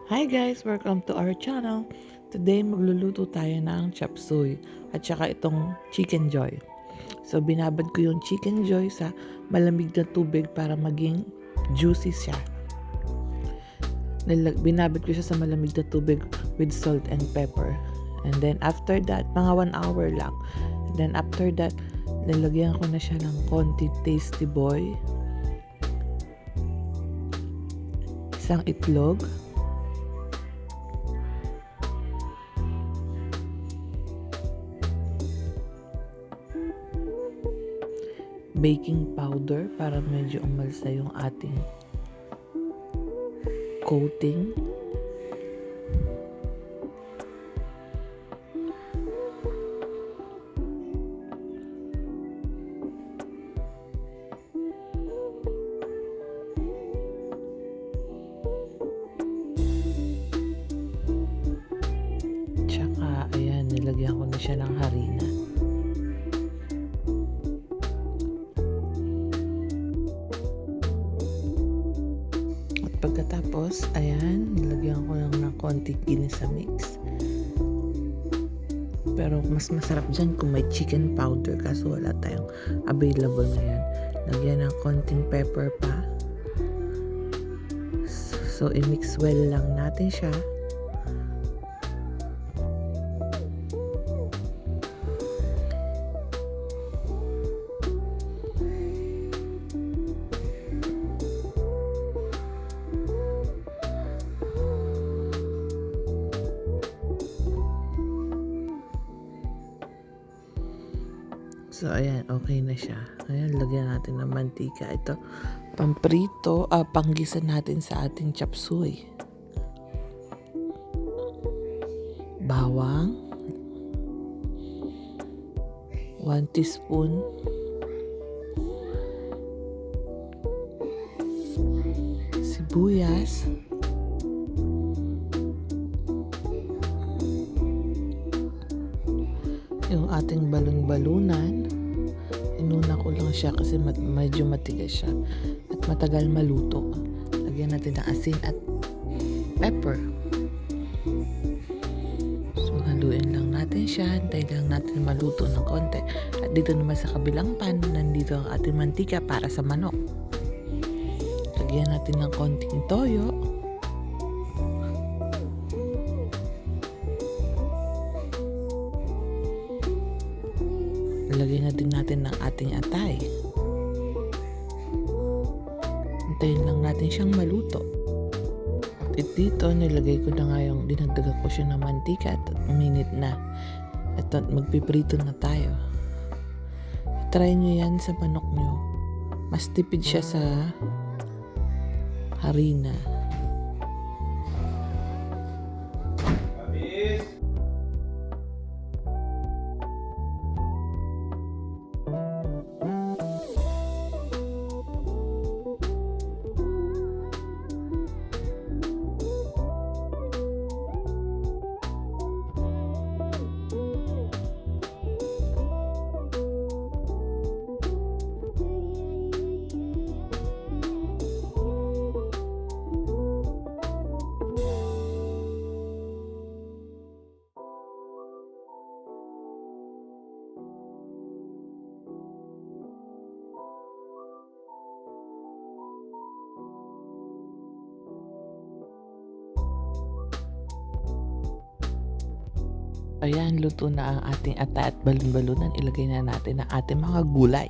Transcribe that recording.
Hi guys! Welcome to our channel. Today magluluto tayo ng chop suey at saka itong chicken joy. So binabad ko yung chicken joy sa malamig na tubig para maging juicy siya. Binabad ko siya sa malamig na tubig with salt and pepper. And then after that, mga 1 hour lang. And then after that, nilagyan ko na siya ng konti tasty boy, isang itlog, baking powder para medyo umalsa yung ating coating, tsaka ayan, nilagyan ko na siya ng harina. Pagkatapos, ayan, nilagyan ko lang ng konting ginisa mix. Pero mas masarap dyan kung may chicken powder, kaso wala tayong available ngayon. Lagyan ng konting pepper pa. So, i-mix well lang natin siya. So, ayan, okay na siya. Ayan, lagyan natin ng mantika. Ito, pamprito, panggisa natin sa ating chop suey. Bawang, 1 teaspoon. Sibuyas. Yung ating balon-balunan, inuna ko lang siya kasi medyo matigas siya at matagal maluto. Lagyan natin ng asin at pepper. So, haluin lang natin siya. Hintayin lang natin maluto ng konti. At dito naman sa kabilang pan, nandito ang ating mantika para sa manok. Lagyan natin ng konting toyo. Lagyan na din natin ng ating atay. Hintayin lang natin siyang maluto. At dito, nilagay ko na nga yung dinagdagan ko siya ng mantika at minute na. At magpiprito na tayo. Try nyo yan sa manok nyo. Mas tipid siya sa harina. Ayan, luto na ang ating atay at balon-balunan. Ilagay na natin ang ating mga gulay.